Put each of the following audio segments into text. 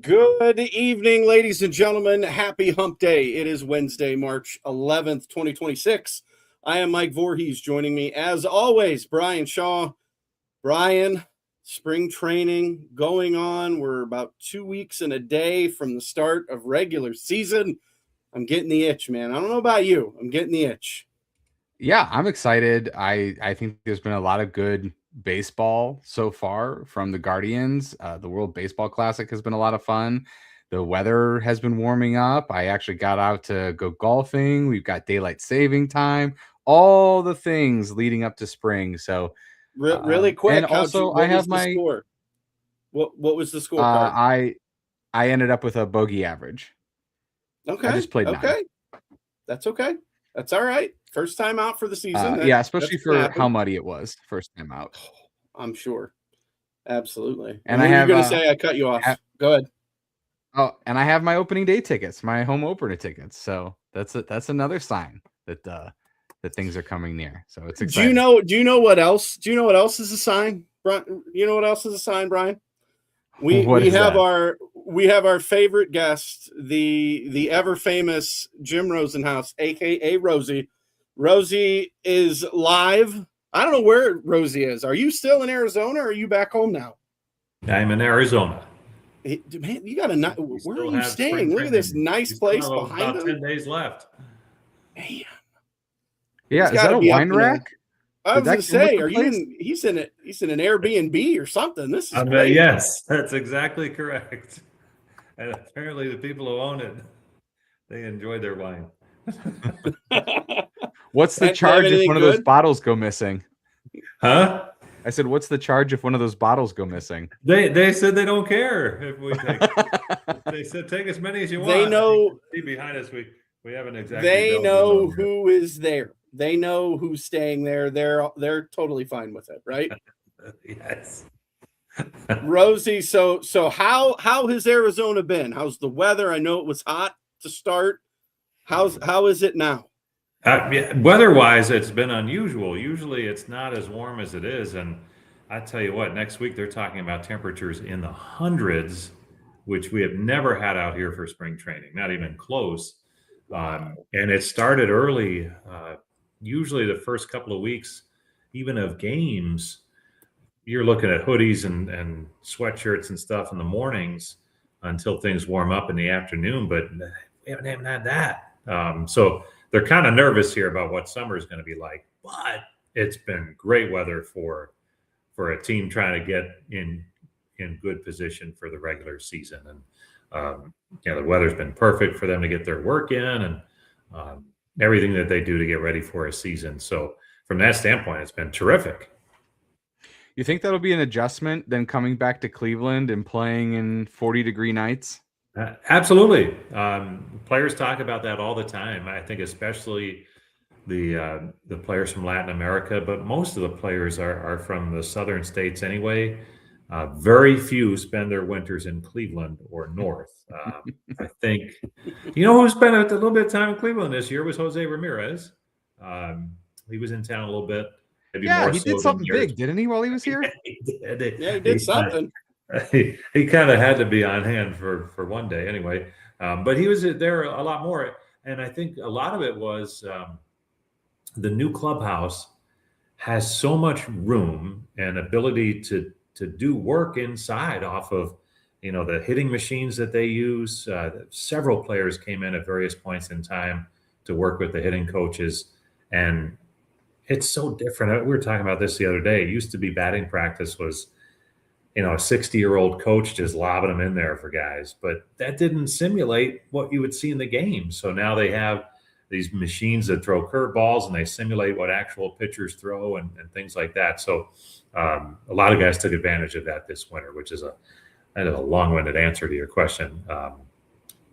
Good evening, ladies and gentlemen. Happy hump day. It is Wednesday, March 11th, 2026. I am Mike Vorhies. Joining me, as always, Bryan Shaw. Bryan, spring training going on. We're about 2 weeks and a day from the start of regular season. I'm getting the itch, man. I don't know about you. I'm getting the itch. Yeah, I'm excited. I think there's been a lot of good baseball so far from the Guardians. The World Baseball Classic has been a lot of fun. The weather has been warming up. I actually got out to go golfing. We've got daylight saving time, all the things leading up to spring. So, Really quick, and also what I was have the my score? What was the scorecard? I ended up with a bogey average. Okay. I just played 9. That's okay. That's all right. First time out for the season. Yeah, especially for how muddy it was first time out. I'm sure. Absolutely. And what I were you have going to say? I cut you off. Go ahead. Oh, and I have my opening day tickets, my home opener tickets. So that's another sign that that things are coming near. So it's exciting. Do you know what else? Do you know what else is a sign? You know what else is a sign, Bryan? We have our favorite guest, the ever famous Jim Rosenhaus, aka Rosie. Rosie is live. I don't know where Rosie is. Are you still in Arizona or are you back home now? I'm in Arizona. Hey, man, you got to. Where are you staying? Look at this nice place behind about 10 days left. Man. Yeah, is that a wine rack? I was going to say, are you in? He's in an Airbnb or something. This is great. Yes, that's exactly correct. And apparently, the people who own it, they enjoy their wine. What's the charge if one of those bottles go missing? Huh? I said, what's the charge if one of those bottles go missing? They said they don't care if we take. They said take as many as you want. They know. See behind us, we haven't exactly. They know who is there. They know who's staying there. They're totally fine with it, right? Yes. Rosie, so how has Arizona been? How's the weather? I know it was hot to start. How is it now? Weather-wise, it's been unusual. Usually, it's not as warm as it is, and I tell you what, next week they're talking about temperatures in the hundreds, which we have never had out here for spring training, not even close. And it started early. Usually, the first couple of weeks, even of games, you're looking at hoodies and sweatshirts and stuff in the mornings until things warm up in the afternoon. But we haven't even had that. So they're kind of nervous here about what summer is going to be like. But it's been great weather for a team trying to get in good position for the regular season. And the weather's been perfect for them to get their work in and everything that they do to get ready for a season. So from that standpoint, it's been terrific. You think that'll be an adjustment then coming back to Cleveland and playing in 40-degree nights? Absolutely. Players talk about that all the time. I think especially the players from Latin America, but most of the players are from the southern states anyway. Very few spend their winters in Cleveland or north. I think, who spent a little bit of time in Cleveland this year was Jose Ramirez. He was in town a little bit. He did something big, didn't he, while he was here? He did. He did something. He kind of had to be on hand for one day anyway. But he was there a lot more. And I think a lot of it was the new clubhouse has so much room and ability to do work inside off of, the hitting machines that they use. Several players came in at various points in time to work with the hitting coaches. And it's so different. We were talking about this the other day. It used to be batting practice was, a 60-year-old coach just lobbing them in there for guys. But that didn't simulate what you would see in the game. So now they have these machines that throw curveballs and they simulate what actual pitchers throw and things like that. So a lot of guys took advantage of that this winter, which is a long-winded answer to your question.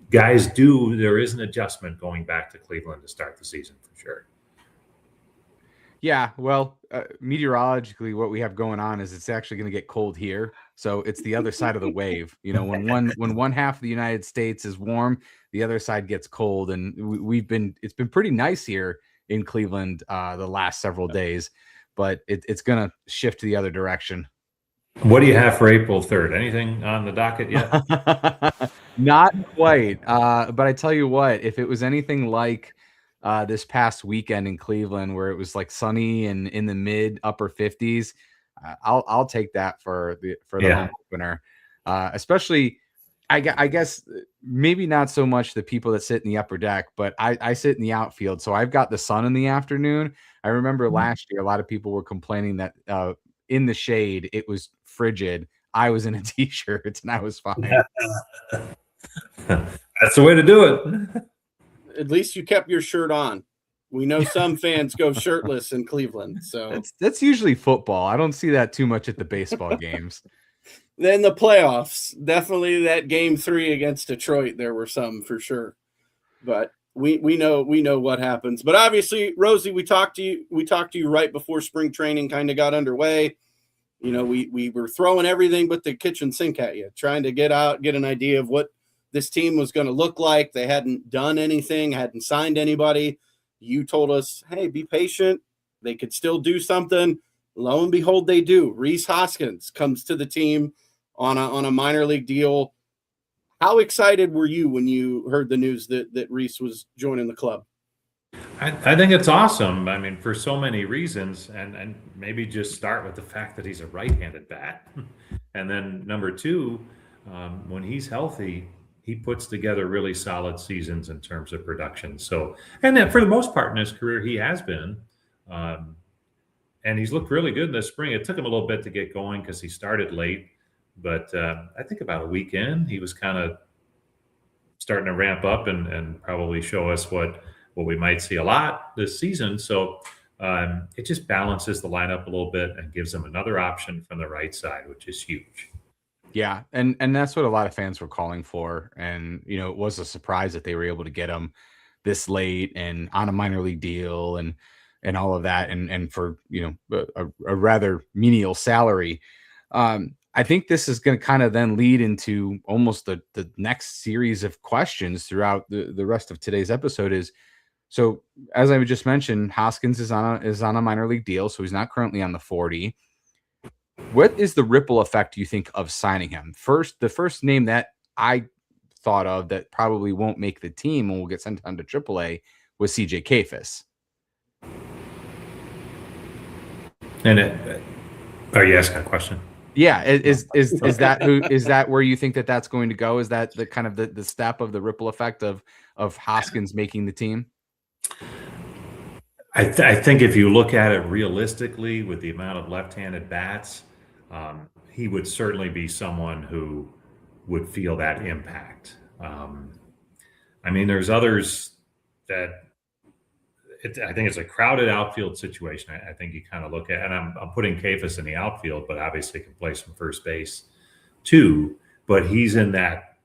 There is an adjustment going back to Cleveland to start the season for sure. Yeah, well, meteorologically, what we have going on is it's actually going to get cold here. So it's the other side of the wave. When one half of the United States is warm, the other side gets cold. And it's been pretty nice here in Cleveland the last several days, but it's going to shift the other direction. What do you have for April 3rd? Anything on the docket yet? Not quite. But I tell you what, if it was anything like this past weekend in Cleveland, where it was like sunny and in the mid upper 50s, I'll take that for the home opener. Especially, I guess maybe not so much the people that sit in the upper deck, but I sit in the outfield, so I've got the sun in the afternoon. I remember last year a lot of people were complaining that in the shade it was frigid. I was in a t-shirt and I was fine. That's the way to do it. At least you kept your shirt on. We know some fans go shirtless in Cleveland, so that's usually football. I don't see that too much at the baseball games. Then the playoffs, definitely that game 3 against Detroit, there were some for sure. But we know what happens. But obviously, Rosie, we talked to you right before spring training kind of got underway. You know, we were throwing everything but the kitchen sink at you, trying to get an idea of what this team was going to look like. They hadn't done anything, hadn't signed anybody. You told us, hey, be patient. They could still do something. Lo and behold, they do. Rhys Hoskins comes to the team on a minor league deal. How excited were you when you heard the news that Rhys was joining the club? I think it's awesome. I mean, for so many reasons, and maybe just start with the fact that he's a right-handed bat. And then number two, when he's healthy, he puts together really solid seasons in terms of production. So, and then for the most part in his career, he has been. And he's looked really good in the spring. It took him a little bit to get going because he started late. But I think about a week in, he was kind of starting to ramp up and probably show us what we might see a lot this season. So it just balances the lineup a little bit and gives them another option from the right side, which is huge. Yeah, and that's what a lot of fans were calling for. And, you know, it was a surprise that they were able to get him this late and on a minor league deal and all of that. And for, you know, a rather menial salary. I think this is going to kind of then lead into almost the next series of questions throughout the rest of today's episode is, so as I just mentioned, Hoskins is on a minor league deal, so he's not currently on the 40. What is the ripple effect, you think, of signing him? The first name that I thought of that probably won't make the team and will get sent down to AAA was CJ Kayfus. And are you asking a question? Yeah, is that where you think that's going to go? Is that the kind of the step of the ripple effect of Hoskins making the team? I think if you look at it realistically, with the amount of left-handed bats, he would certainly be someone who would feel that impact. I mean, there's others that I think it's a crowded outfield situation. I think you kind of look at, and I'm putting Kayfus in the outfield, but obviously can play some first base too. But he's in that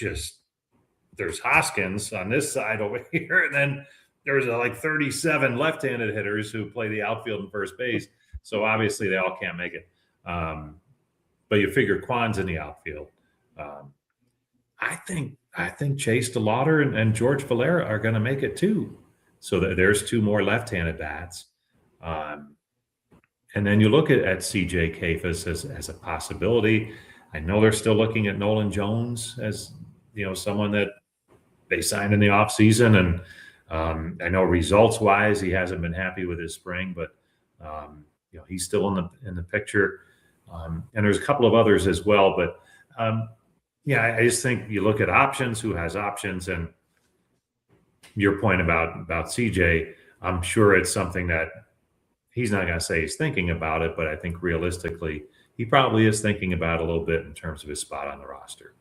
there's Hoskins on this side over here, and then there's like 37 left-handed hitters who play the outfield and first base. So obviously they all can't make it. But you figure Kwan's in the outfield. I think Chase DeLauder and George Valera are going to make it too. So there's two more left-handed bats. And then you look at CJ Kayfus as a possibility. I know they're still looking at Nolan Jones as, you know, someone that they signed in the offseason. And I know results-wise he hasn't been happy with his spring, but you know, he's still in the picture. And there's a couple of others as well. But yeah, I just think you look at options, who has options, and your point about CJ, I'm sure it's something that he's not going to say he's thinking about it, but I think realistically, he probably is thinking about it a little bit in terms of his spot on the roster.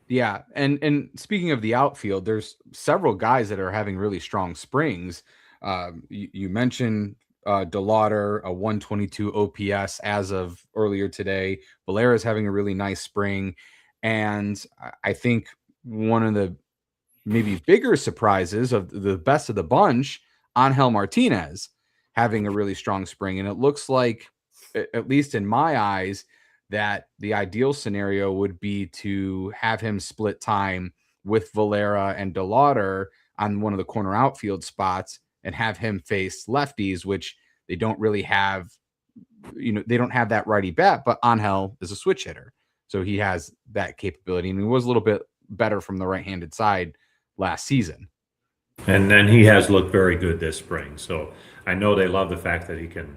Yeah, and speaking of the outfield, there's several guys that are having really strong springs. You mentioned DeLauder, a 122 OPS as of earlier today. Valera is having a really nice spring, and I think one of the maybe bigger surprises of the best of the bunch, Angel Martinez having a really strong spring. And it looks like, at least in my eyes, that the ideal scenario would be to have him split time with Valera and DeLauder on one of the corner outfield spots and have him face lefties, which they don't really have they don't have that righty bat, but Angel is a switch hitter. So he has that capability, and he was a little bit better from the right-handed side last season. And then he has looked very good this spring. So I know they love the fact that he can.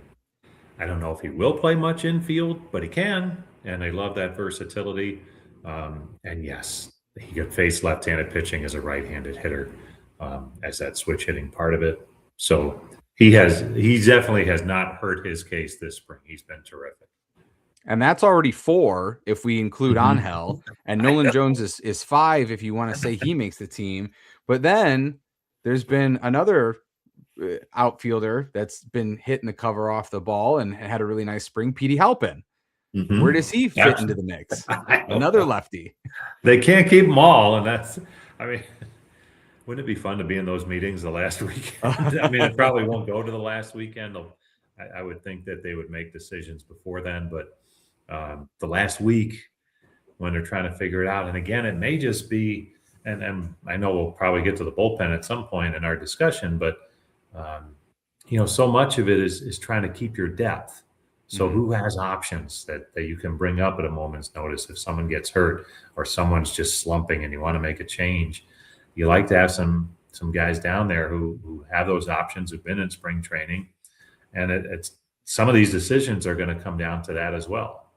I don't know if he will play much infield, but he can, and they love that versatility. And yes, he could face left-handed pitching as a right-handed hitter, as that switch hitting part of it. So he definitely has not hurt his case this spring. He's been terrific. And that's already 4 if we include Angel, and Nolan Jones is 5 if you want to say he makes the team. But then there's been another outfielder that's been hitting the cover off the ball and had a really nice spring, Petey Halpin. Where does he fit into the mix? Another lefty. They can't keep them all, and wouldn't it be fun to be in those meetings the last weekend? I mean, it probably won't go to the last weekend. I would think that they would make decisions before then, but the last week when they're trying to figure it out, and again, it may just be, and I know we'll probably get to the bullpen at some point in our discussion, but so much of it is trying to keep your depth. So who has options that you can bring up at a moment's notice if someone gets hurt or someone's just slumping and you want to make a change? You like to have some guys down there who have those options, who've been in spring training, and it's some of these decisions are going to come down to that as well.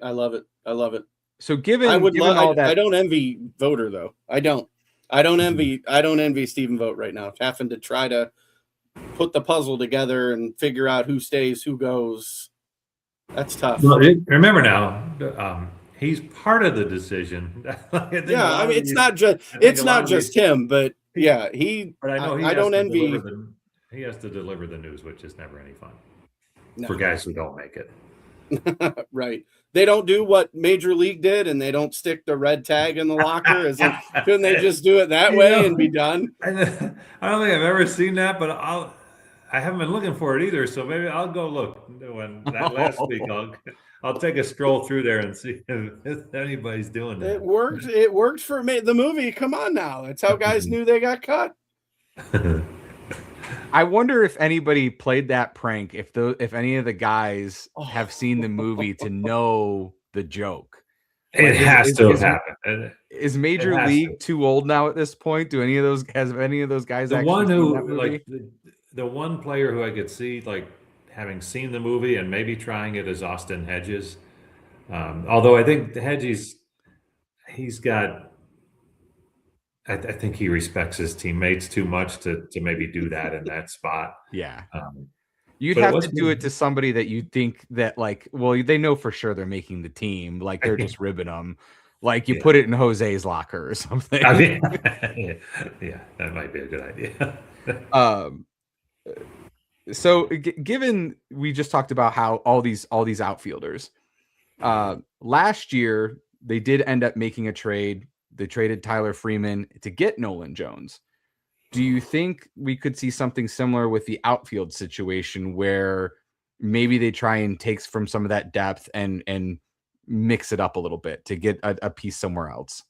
I love it. So given all that, I don't envy Voter though. I don't envy Stephen Vogt right now, having to try to put the puzzle together and figure out who stays, who goes. That's tough. Well, remember now, he's part of the decision. Yeah, I mean, it's not just him, but yeah, But I know I don't envy. He has to deliver the news, which is never any fun No. for guys who don't make it. Right. They don't do what Major League did, and they don't stick the red tag in the locker. Couldn't they just do it that way and be done? I don't think I've ever seen that, but I haven't been looking for it either. So maybe I'll go look when that last week. I'll take a stroll through there and see if anybody's doing that. It worked for me. The movie. Come on now. It's how guys knew they got cut. I wonder if anybody played that prank, if any of the guys have seen the movie to know the joke. It has to have happened. Is Major League too old now at this point? Has any of those guys the actually one seen who that movie? like the one player who I could see like having seen the movie and maybe trying it is Austin Hedges. Although I think Hedges, he's got. I think he respects his teammates too much to maybe do that in that spot. Yeah. You'd have to do it to somebody that you think that they know for sure they're making the team. Like they're just ribbing them. Like you put it in Jose's locker or something. I mean, yeah, that might be a good idea. So given we just talked about how all these outfielders, last year they did end up making a trade. They traded Tyler Freeman to get Nolan Jones. Do you think we could see something similar with the outfield situation where maybe they try and take from some of that depth and mix it up a little bit to get a piece somewhere else?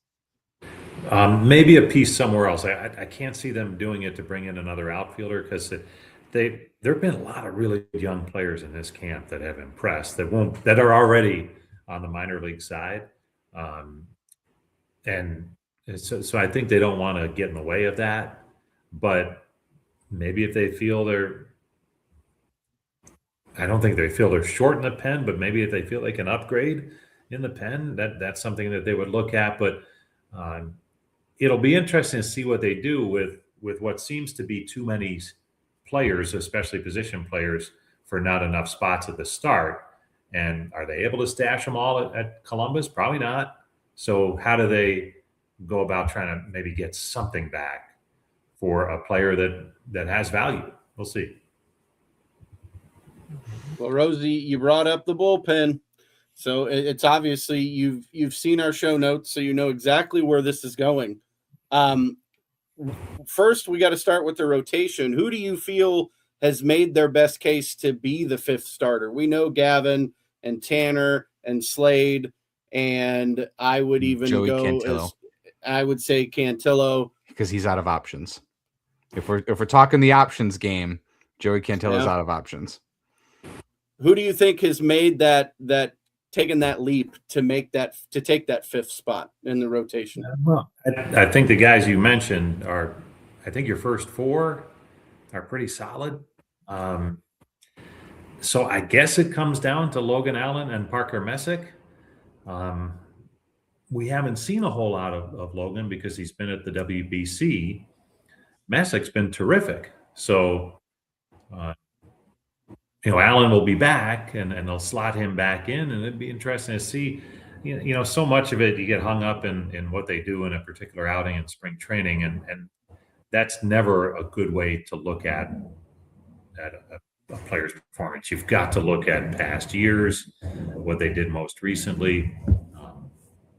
Maybe a piece somewhere else. I can't see them doing it to bring in another outfielder because there have been a lot of really young players in this camp that have impressed that are already on the minor league side. And so I think they don't want to get in the way of that, but maybe if they feel I don't think they feel they're short in the pen, but maybe if they feel they can upgrade in the pen, that's something that they would look at. But it'll be interesting to see what they do with what seems to be too many players, especially position players, for not enough spots at the start. And are they able to stash them all at Columbus? Probably not. So how do they go about trying to maybe get something back for a player that has value? We'll see. Well, Rosie, you brought up the bullpen. So it's obviously you've seen our show notes, so you know exactly where this is going. First, we got to start with the rotation. Who do you feel has made their best case to be the fifth starter? We know Gavin and Tanner and Slade. And I would even I would say Cantillo, because he's out of options. If we're talking the options game, Joey Cantillo's out of options. Who do you think has made that taken that leap to take that fifth spot in the rotation? Well, I think the guys you mentioned are, I think your first four are pretty solid. So I guess it comes down to Logan Allen and Parker Messick. We haven't seen a whole lot of Logan because he's been at the WBC. Messick's been terrific. So, Allen will be back and they'll slot him back in, and it'd be interesting to see. So much of it you get hung up in what they do in a particular outing in spring training, and that's never a good way to look at a player's performance. You've got to look at past years, what they did most recently,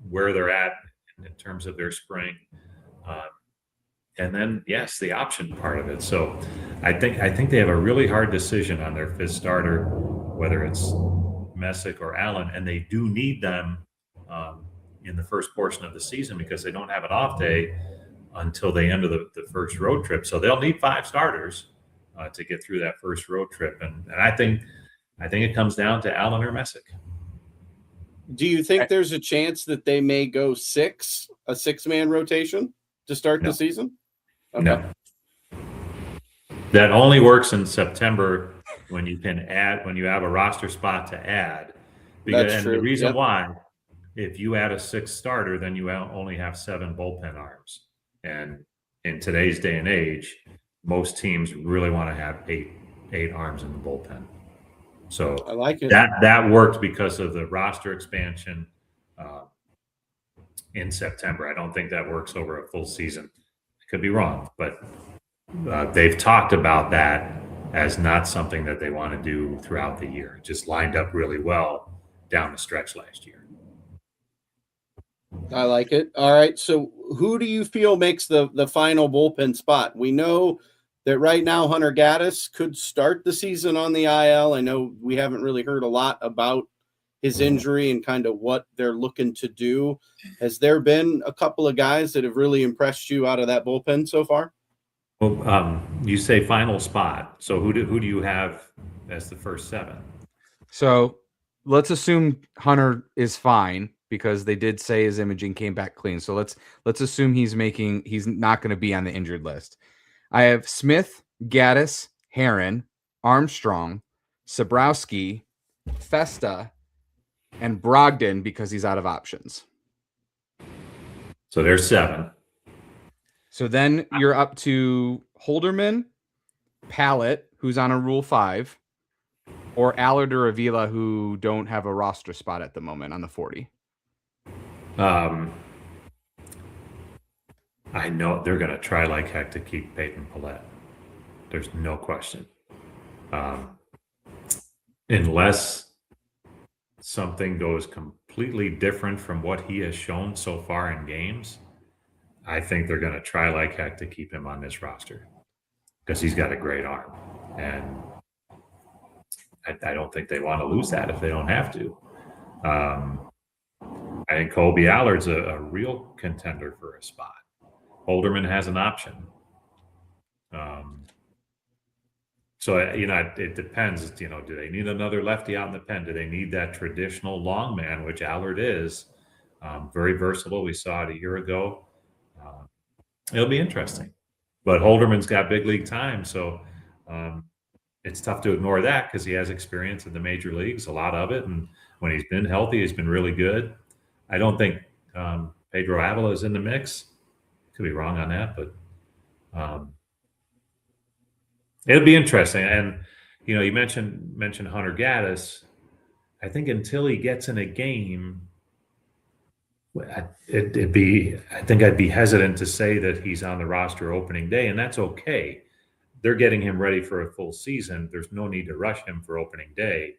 where they're at in terms of their spring, and then yes, the option part of it. So I think they have a really hard decision on their fifth starter, whether it's Messick or Allen, and they do need them in the first portion of the season because they don't have an off day until they enter the first road trip. So they'll need 5 starters to get through that first road trip, and I think it comes down to Allen or Messick. Do you think there's a chance that they may go a 6-man rotation to start the season? Okay. No. That only works in September when you have a roster spot to add. That's true. The reason why, if you add a 6th starter, then you only have 7 bullpen arms. And in today's day and age, most teams really want to have 8 arms in the bullpen. So I like it. That worked because of the roster expansion in September. I don't think that works over a full season. I could be wrong, but they've talked about that as not something that they want to do throughout the year. It just lined up really well down the stretch last year. I like it. All right. So who do you feel makes the final bullpen spot? We know that right now Hunter Gaddis could start the season on the IL. I know we haven't really heard a lot about his injury and kind of what they're looking to do. Has there been a couple of guys that have really impressed you out of that bullpen so far? Well, you say final spot. So who do you have as the first 7? So let's assume Hunter is fine because they did say his imaging came back clean. So let's assume he's not going to be on the injured list. I have Smith, Gaddis, Herron, Armstrong, Sabrowski, Festa, and Brogdon because he's out of options. So there's 7. So then you're up to Holderman, Pallett, who's on a Rule 5, or Allard or Avila, who don't have a roster spot at the moment on the 40. I know they're going to try like heck to keep Peyton Pallett. There's no question. Unless something goes completely different from what he has shown so far in games, I think they're going to try like heck to keep him on this roster because he's got a great arm. And I don't think they want to lose that if they don't have to. I think Colby Allard's a real contender for a spot. Holderman has an option. So, it depends, do they need another lefty out in the pen? Do they need that traditional long man, which Allard is? Very versatile. We saw it a year ago. It'll be interesting. But Holderman's got big league time, so it's tough to ignore that because he has experience in the major leagues, a lot of it. And when he's been healthy, he's been really good. I don't think Pedro Avila is in the mix. Could be wrong on that, but it'll be interesting. And you mentioned Hunter Gaddis. I think until he gets in a game, I think I'd be hesitant to say that he's on the roster opening day, and that's okay. They're getting him ready for a full season. There's no need to rush him for opening day,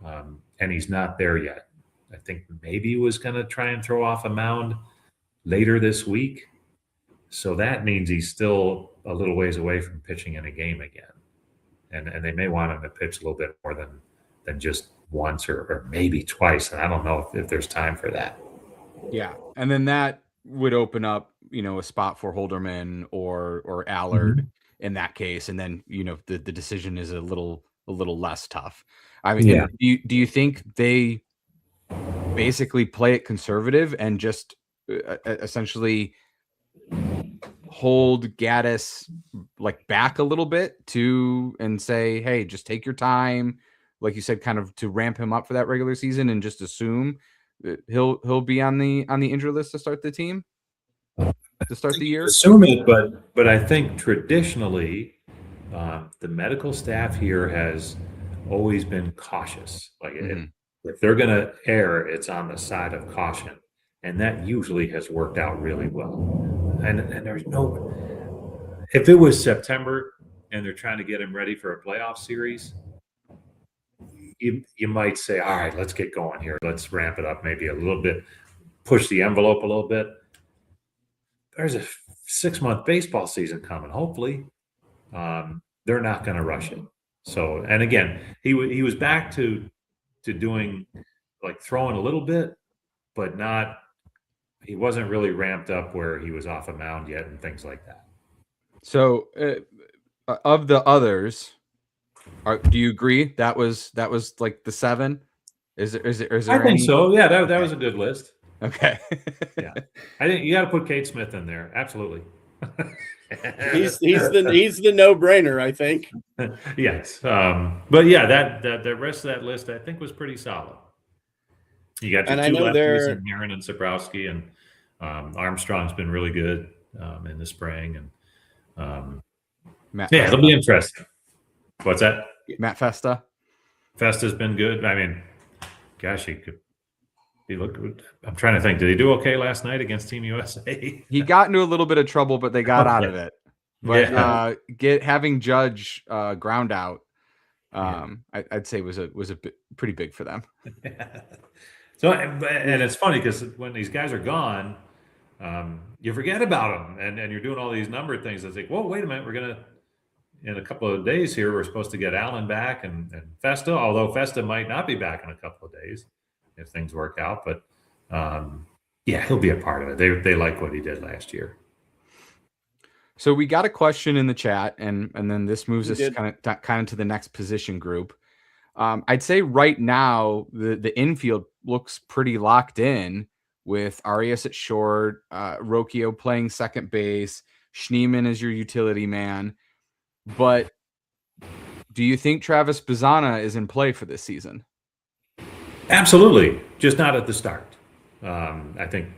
and he's not there yet. I think maybe he was going to try and throw off a mound later this week. So that means he's still a little ways away from pitching in a game again. And they may want him to pitch a little bit more than just once or maybe twice. And I don't know if there's time for that. Yeah. And then that would open up, a spot for Holderman or Allard in that case. And then, the decision is a little less tough. I mean, and do you think they basically play it conservative and just essentially hold Gaddis like back a little bit and say, hey, just take your time, like you said, kind of to ramp him up for that regular season and just assume that he'll be on the injury list to start the year? Assume it, but I think traditionally the medical staff here has always been cautious. Like if they're going to err, it's on the side of caution, and that usually has worked out really well. And there's no, if it was September and they're trying to get him ready for a playoff series, you might say, all right, let's get going here. Let's ramp it up maybe a little bit, push the envelope a little bit. There's a 6-month baseball season coming. Hopefully, they're not going to rush it. So, and again, he was back to doing like throwing a little bit, but not. He wasn't really ramped up where he was off a mound yet and things like that. So, of the others, do you agree that was like the 7? Is there? I think so. Yeah, that was a good list. Okay. Yeah, I think you got to put Kate Smith in there. Absolutely. he's the no-brainer, I think. Yes, but yeah, that the rest of that list I think was pretty solid. You got your 2 lefties and Aaron and Sabrowski, and Armstrong's been really good in the spring, and yeah, it'll be interesting. What's that? Matt Festa. Festa's been good. I mean, gosh, he looked good. I'm trying to think. Did he do okay last night against Team USA? He got into a little bit of trouble, but they got out of it. But having Judge ground out, I'd say was a bit, pretty big for them. So, and it's funny because when these guys are gone, you forget about them, and you're doing all these number things. It's like, whoa, wait a minute, we're gonna in a couple of days here. We're supposed to get Allen back and Festa, although Festa might not be back in a couple of days if things work out. But yeah, he'll be a part of it. They like what he did last year. So we got a question in the chat, and then this moves us kind of to the next position group. I'd say right now the infield looks pretty locked in with Arias at short, Rocchio playing second base, Schneemann is your utility man. But do you think Travis Bazzana is in play for this season? Absolutely, just not at the start. I think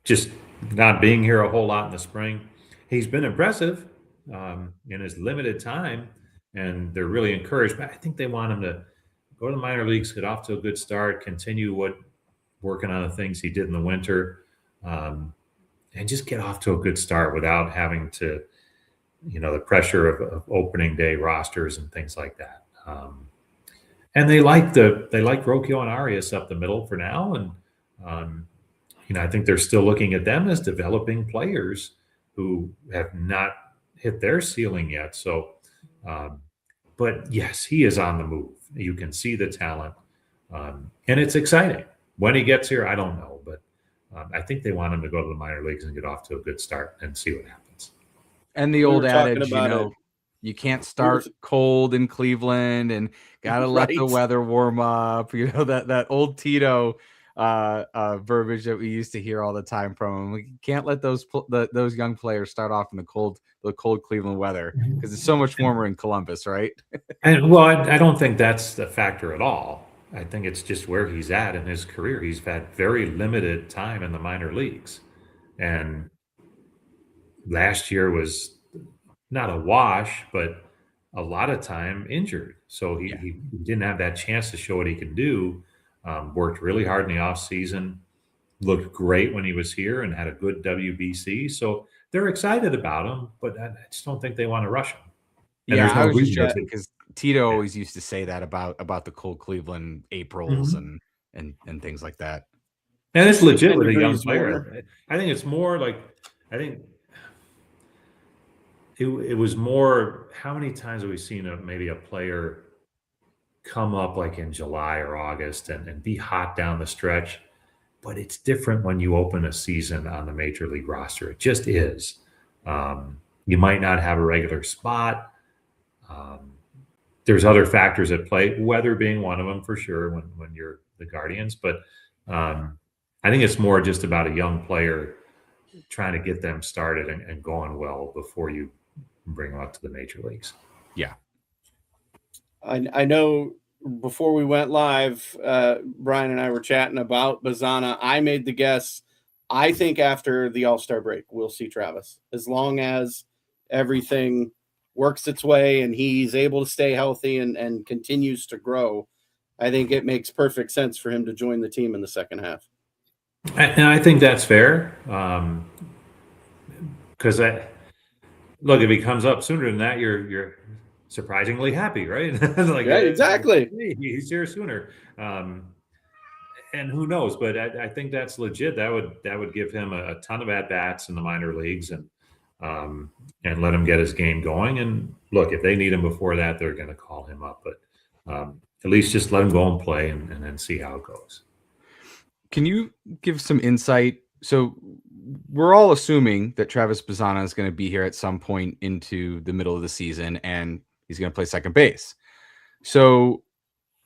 just not being here a whole lot in the spring. He's been impressive in his limited time, and they're really encouraged. But I think they want him to go to the minor leagues, get off to a good start, continue working on the things he did in the winter, and just get off to a good start without having to, the pressure of opening day rosters and things like that. And they like Rocchio and Arias up the middle for now, and I think they're still looking at them as developing players who have not hit their ceiling yet. So, but yes, he is on the move. You can see the talent, and it's exciting. When he gets here, I don't know, but I think they want him to go to the minor leagues and get off to a good start and see what happens. And the old adage, you can't start cold in Cleveland and got to let the weather warm up. That old Tito verbiage that we used to hear all the time from him. We can't let those young players start off in the cold Cleveland weather because it's so much warmer in Columbus, right? And well, I don't think that's the factor at all. I think it's just where he's at in his career. He's had very limited time in the minor leagues, and last year was not a wash, but a lot of time injured. So he didn't have that chance to show what he can do. Worked really hard in the off season, looked great when he was here and had a good WBC. So they're excited about him, but I just don't think they want to rush him. And I was just because Tito always used to say that about the cold Cleveland Aprils and things like that. And it's legit with a young player. I think it's more like, I think it was more, how many times have we seen maybe a player come up like in July or August and be hot down the stretch? But it's different when you open a season on the major league roster. It just is. You might not have a regular spot. there's other factors at play, weather being one of them for sure when you're the Guardians. But I think it's more just about a young player trying to get them started and going well before you bring them up to the major leagues. Yeah. I know before we went live, Brian and I were chatting about Bazana. I made the guess. I think after the All-Star break, we'll see Travis. As long as everything works its way and he's able to stay healthy and continues to grow, I think it makes perfect sense for him to join the team in the second half. And I think that's fair. Because look, if he comes up sooner than that, you're surprisingly happy, right? Like, yeah, exactly. He's here sooner. And who knows? But I think that's legit. That would give him a ton of at bats in the minor leagues and let him get his game going. And look, if they need him before that, they're going to call him up. But at least just let him go and play and then see how it goes. Can you give some insight? So we're all assuming that Travis Bazana is going to be here at some point into the middle of the season, and he's going to play second base. So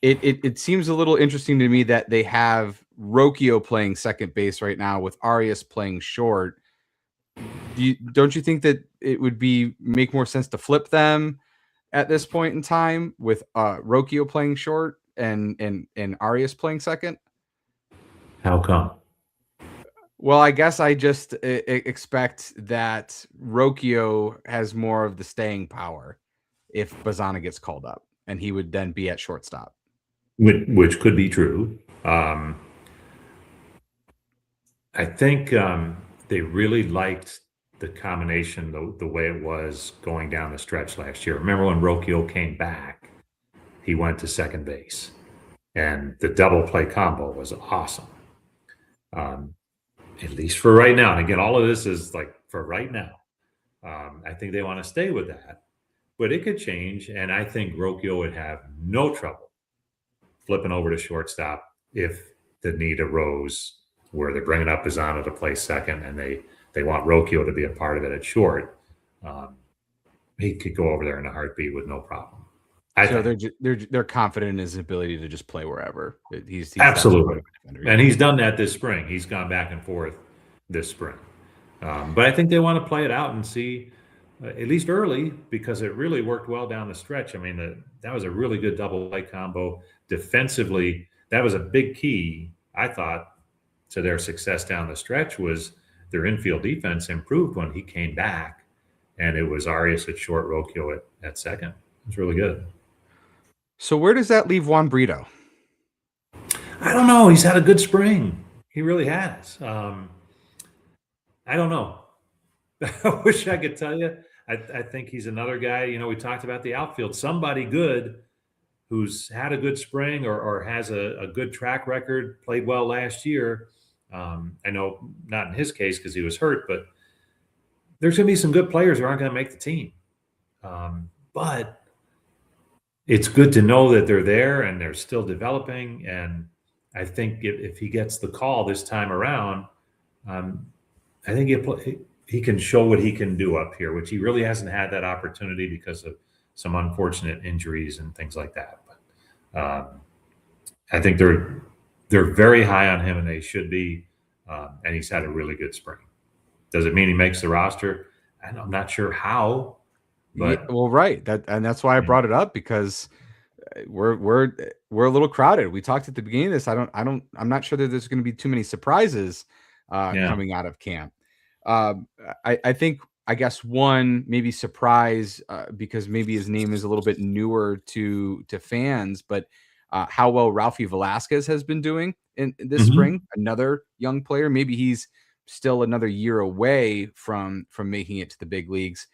it seems a little interesting to me that they have Rocchio playing second base right now with Arias playing short. Don't you think that it would make more sense to flip them at this point in time with Rocchio playing short and Arias playing second? How come? Well, I guess I just expect that Rocchio has more of the staying power if Bazana gets called up, and he would then be at shortstop. Which could be true. I think they really liked the combination the way it was going down the stretch last year. Remember when Rocchio came back, he went to second base, and the double play combo was awesome. At least for right now. And again, all of this is like for right now. I think they want to stay with that, but it could change. And I think Rocchio would have no trouble flipping over to shortstop if the need arose where they're bringing up Bazana to play second and they want Rocchio to be a part of it at short. He could go over there in a heartbeat with no problem. So they're confident in his ability to just play wherever. He's absolutely, and he's done that this spring. He's gone back and forth this spring, but I think they want to play it out and see at least early because it really worked well down the stretch. I mean, that was a really good double play combo defensively. That was a big key, I thought, to their success down the stretch was their infield defense improved when he came back, and it was Arias at short, Rocchio at second. It was really good. So where does that leave Juan Brito? I don't know. He's had a good spring. He really has. I don't know. I wish I could tell you. I think he's another guy. You know, we talked about the outfield. Somebody good who's had a good spring or has a good track record, played well last year. I know not in his case because he was hurt, but there's going to be some good players who aren't going to make the team. But it's good to know that they're there and they're still developing. And I think if he gets the call this time around, I think he can show what he can do up here, which he really hasn't had that opportunity because of some unfortunate injuries and things like that. But I think they're very high on him, and they should be. And he's had a really good spring. Does it mean he makes the roster? I'm not sure how. But, yeah, well, right. That's why I brought it up because we're a little crowded. We talked at the beginning of this. I'm not sure that there's going to be too many surprises coming out of camp. I think, I guess one maybe surprise because maybe his name is a little bit newer to fans, but how well Ralphie Velasquez has been doing in this spring. Another young player. Maybe he's still another year away from making it to the big leagues,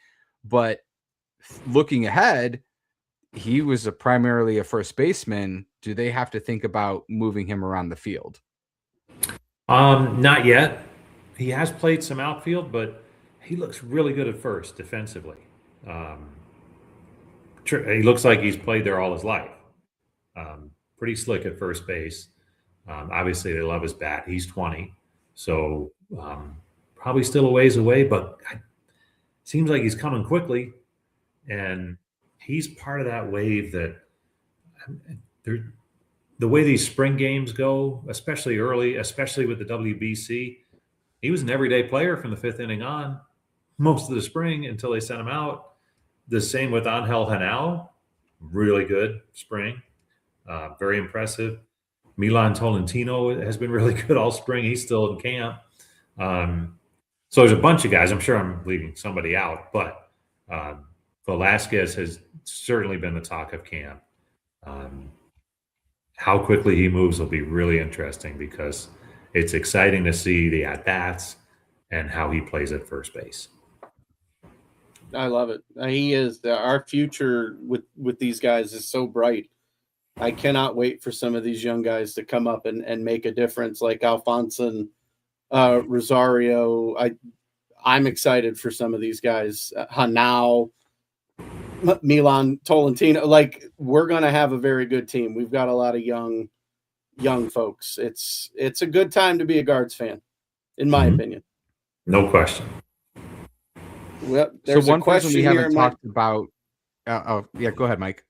but looking ahead, he was primarily a first baseman. Do they have to think about moving him around the field? Not yet. He has played some outfield, but he looks really good at first defensively. He looks like he's played there all his life. Pretty slick at first base. Obviously, they love his bat. He's 20, so probably still a ways away, but it seems like he's coming quickly. And he's part of that wave that the way these spring games go, especially early, especially with the WBC, he was an everyday player from the fifth inning on most of the spring until they sent him out. The same with Angel Hanal, really good spring, very impressive. Milan Tolentino has been really good all spring. He's still in camp. So there's a bunch of guys. I'm sure I'm leaving somebody out, but Velasquez has certainly been the talk of camp. How quickly he moves will be really interesting because it's exciting to see the at-bats and how he plays at first base. I love it. He is our future with these guys is so bright. I cannot wait for some of these young guys to come up and make a difference, like Alfonso Rosario. I'm excited for some of these guys. Hanau, Milan Tolentino. Like, we're going to have a very good team. We've got a lot of young folks. It's a good time to be a Guards fan, in my opinion. No question. Well, there's so one a question we haven't here, talked about. Yeah, go ahead, Mike.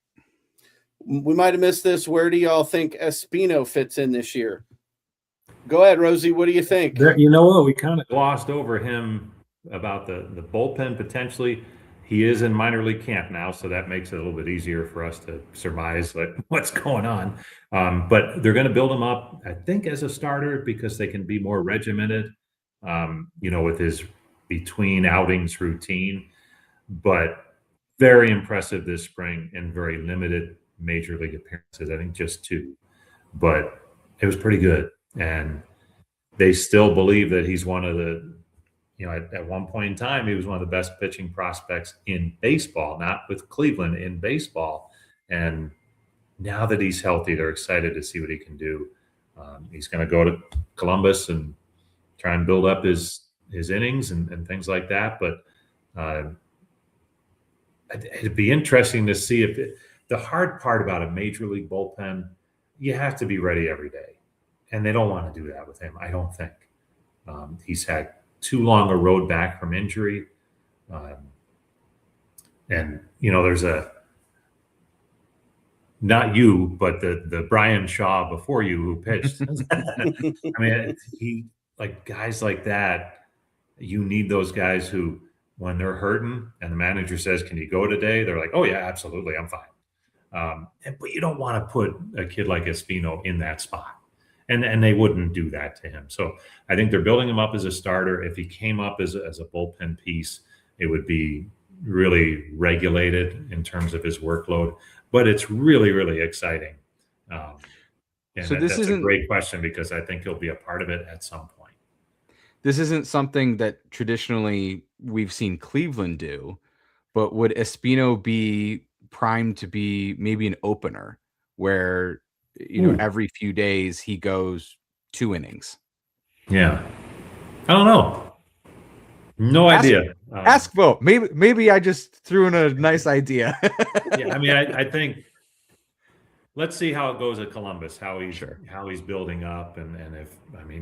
We might have missed this. Where do y'all think Espino fits in this year? Go ahead, Rosie. What do you think? You know what? We kind of glossed over him about the bullpen potentially. He is in minor league camp now, so that makes it a little bit easier for us to surmise what's going on. But they're going to build him up, I think, as a starter because they can be more regimented, with his between outings routine. But very impressive this spring and very limited major league appearances. I think just 2, but it was pretty good. And they still believe that he's one of the, at one point in time, he was one of the best pitching prospects in baseball, not with Cleveland, in baseball. And now that he's healthy, they're excited to see what he can do. He's going to go to Columbus and try and build up his innings and things like that. But it'd be interesting to see the hard part about a major league bullpen, you have to be ready every day. And they don't want to do that with him, I don't think. He's had too long a road back from injury. And, there's not you, but the Bryan Shaw before you who pitched. I mean, guys like that, you need those guys who, when they're hurting and the manager says, "Can you go today?" They're like, "Oh yeah, absolutely, I'm fine." But you don't want to put a kid like Espino in that spot. And they wouldn't do that to him. So I think they're building him up as a starter. If he came up as a bullpen piece, it would be really regulated in terms of his workload. But it's really, really exciting. So that's a great question because I think he'll be a part of it at some point. This isn't something that traditionally we've seen Cleveland do, but would Espino be primed to be maybe an opener where every few days he goes 2 innings? Yeah. I don't know. No idea. Ask Bo. Maybe I just threw in a nice idea. Yeah, I mean, I think let's see how it goes at Columbus, how he's building up, and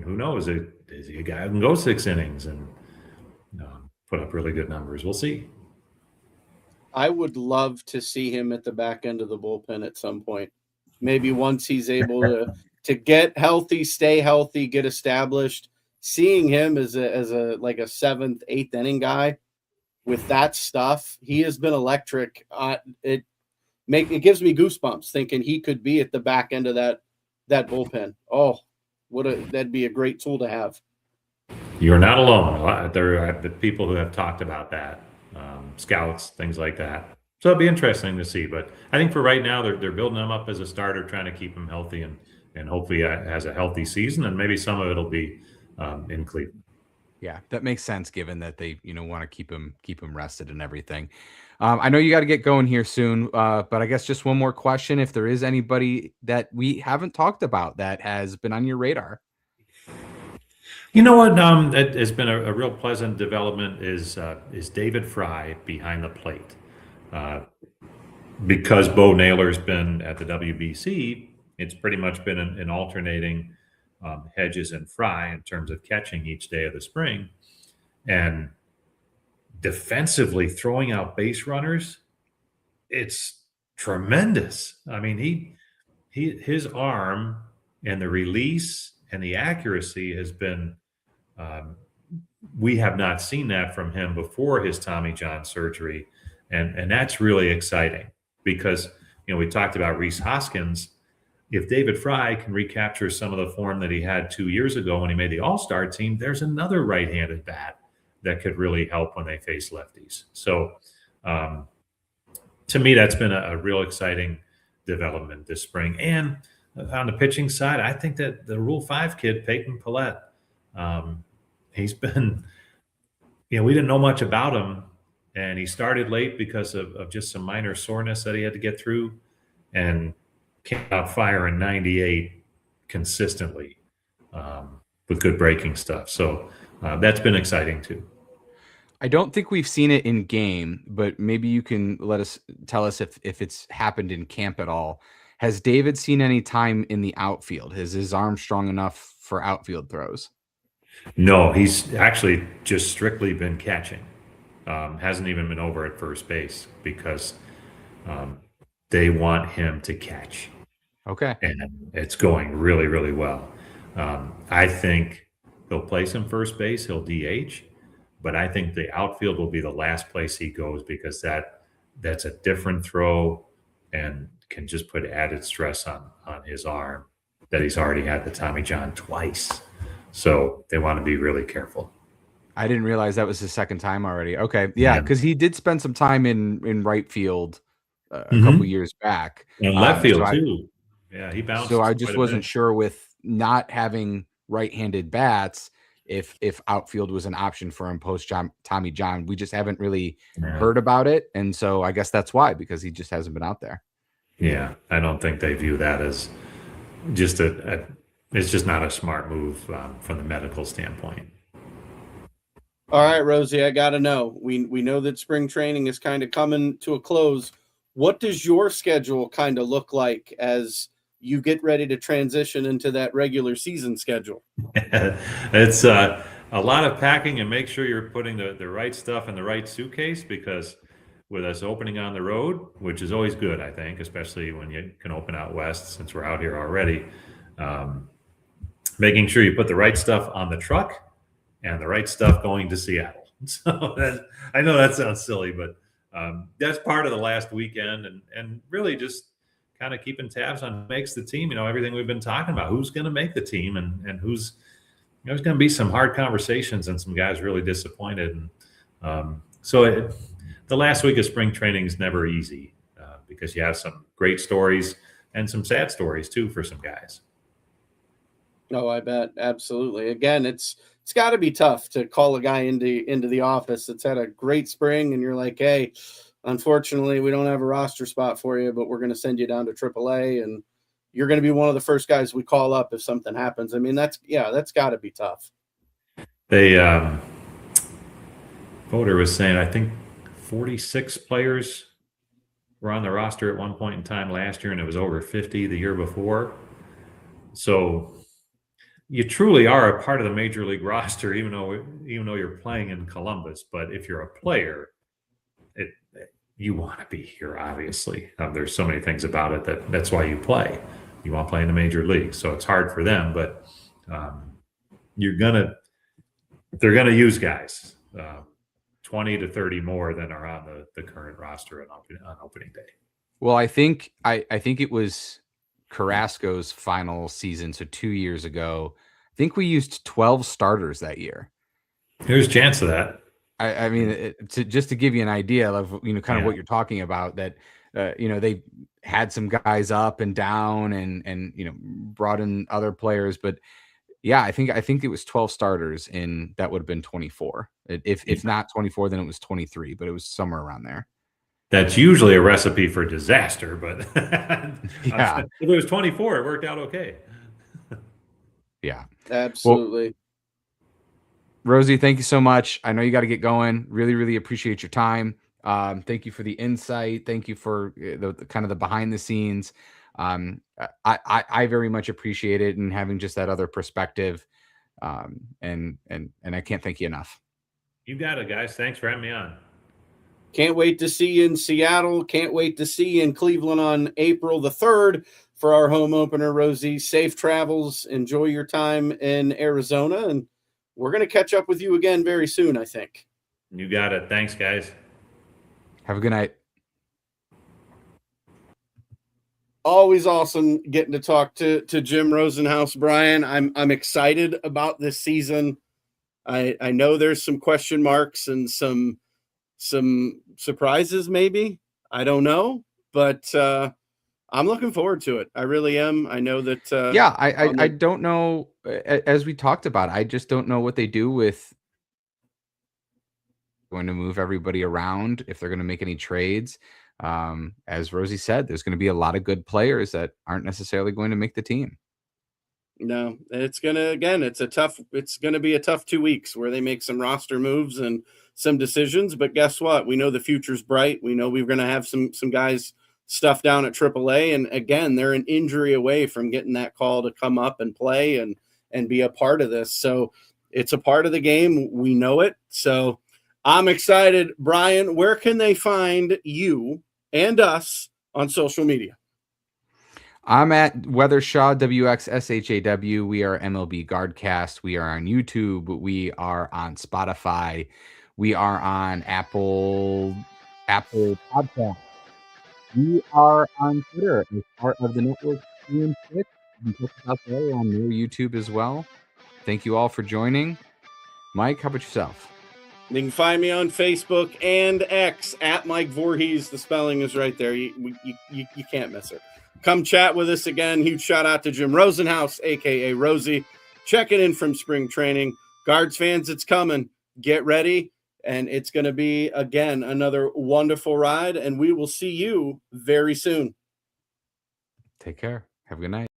who knows? Is he a guy who can go 6 innings and put up really good numbers? We'll see. I would love to see him at the back end of the bullpen at some point. Maybe once he's able to get healthy, stay healthy, get established. Seeing him as a 7th, 8th inning guy with that stuff, he has been electric. It gives me goosebumps thinking he could be at the back end of that bullpen. Oh, that'd be a great tool to have. You're not alone. There are the people who have talked about that, scouts, things like that. So it'll be interesting to see. But I think for right now, they're building him up as a starter, trying to keep him healthy and hopefully has a healthy season. And maybe some of it will be in Cleveland. Yeah, that makes sense given that they want to keep him rested and everything. I know you got to get going here soon, but I guess just one more question. If there is anybody that we haven't talked about that has been on your radar. You know what? It has been a real pleasant development is David Fry behind the plate. Because Bo Naylor's been at the WBC, it's pretty much been an alternating Hedges and Fry in terms of catching each day of the spring. And defensively throwing out base runners, it's tremendous. I mean, his arm and the release and the accuracy has been. We have not seen that from him before his Tommy John surgery, and that's really exciting because we talked about Reese Hoskins. If David Fry can recapture some of the form that he had 2 years ago when he made the All-Star team, there's another right-handed bat that could really help when they face lefties. So, to me, that's been a real exciting development this spring. And on the pitching side, I think that the Rule 5 kid, Peyton Pallette, he's been, we didn't know much about him, and he started late because of just some minor soreness that he had to get through, and came out firing 98 consistently with good breaking stuff. So that's been exciting too. I don't think we've seen it in game, but maybe you can tell us if it's happened in camp at all. Has David seen any time in the outfield? Is his arm strong enough for outfield throws? No, he's actually just strictly been catching. Hasn't even been over at first base because they want him to catch. Okay. And it's going really, really well. I think he'll play some first base. He'll DH. But I think the outfield will be the last place he goes because that's a different throw and can just put added stress on his arm that he's already had the Tommy John twice. So they want to be really careful. I didn't realize that was his second time already. Okay. Yeah, because he did spend some time in right field a couple years back. And left field too. Yeah, he bounced. So I just wasn't sure with not having right-handed bats if outfield was an option for him post Tommy John. We just haven't really heard about it. And so I guess that's why, because he just hasn't been out there. Yeah, I don't think they view that as just it's just not a smart move from the medical standpoint. All right, Rosie, I got to know. We know that spring training is kind of coming to a close. What does your schedule kind of look like as you get ready to transition into that regular season schedule? It's a lot of packing, and make sure you're putting the right stuff in the right suitcase, because with us opening on the road, which is always good, I think, especially when you can open out west since we're out here already, making sure you put the right stuff on the truck and the right stuff going to Seattle. So I know that sounds silly, but that's part of the last weekend, and really just kind of keeping tabs on who makes the team. Everything we've been talking about, who's going to make the team, and who's there's going to be some hard conversations and some guys really disappointed. And the last week of spring training is never easy because you have some great stories and some sad stories too for some guys. Oh, I bet. Absolutely. Again, it's got to be tough to call a guy into the office that's had a great spring, and you're like, hey, unfortunately, we don't have a roster spot for you, but we're going to send you down to AAA, and you're going to be one of the first guys we call up if something happens. I mean, that's got to be tough. They Voter was saying, I think 46 players were on the roster at one point in time last year, and it was over 50 the year before. So you truly are a part of the major league roster, even though you're playing in Columbus. But if you're a player, you want to be here, obviously. There's so many things about it that's why you play. You want to play in the major league. So it's hard for them, but they're going to use guys, 20 to 30 more than are on the current roster on opening day. Well, I think it was Carrasco's final season, so 2 years ago. I think we used 12 starters that year. There's a chance of that. I mean, just to give you an idea of kind of what you're talking about, that they had some guys up and down and brought in other players, but yeah, I think it was 12 starters, and that would have been 24. If not 24, then it was 23, but it was somewhere around there. That's usually a recipe for disaster, but yeah, if it was 24, it worked out okay. Yeah, absolutely. Well, Rosie, thank you so much. I know you got to get going. Really, really appreciate your time. Thank you for the insight. Thank you for the kind of the behind the scenes. I very much appreciate it, and having just that other perspective. And I can't thank you enough. You got it, guys. Thanks for having me on. Can't wait to see you in Seattle. Can't wait to see you in Cleveland on April the 3rd for our home opener, Rosie. Safe travels. Enjoy your time in Arizona. And we're going to catch up with you again very soon, I think. You got it. Thanks, guys. Have a good night. Always awesome getting to talk to Jim Rosenhaus, Brian. I'm excited about this season. I know there's some question marks and some surprises, maybe. I don't know, but I'm looking forward to it. I really am. I know that. I don't know. As we talked about, I just don't know what they do with going to move everybody around, if they're going to make any trades. As Rosie said, there's going to be a lot of good players that aren't necessarily going to make the team. No, it's going to be a tough 2 weeks where they make some roster moves and some decisions. But guess what? We know the future's bright. We know we're going to have some guys stuff down at AAA. And again, they're an injury away from getting that call to come up and play and be a part of this. So it's a part of the game. We know it. So I'm excited. Brian, where can they find you and us on social media? I'm at Weathershaw, WXSHAW. We are MLB Guardcast. We are on YouTube. We are on Spotify. We are on Apple Podcast. We are on Twitter as part of the network. You can check us out there on their YouTube as well. Thank you all for joining. Mike, how about yourself? You can find me on Facebook and X at Mike Vorhies. The spelling is right there. You can't miss it. Come chat with us again. Huge shout out to Jim Rosenhaus, a.k.a. Rosie, checking in from spring training. Guards fans, it's coming. Get ready. And it's going to be, again, another wonderful ride. And we will see you very soon. Take care. Have a good night.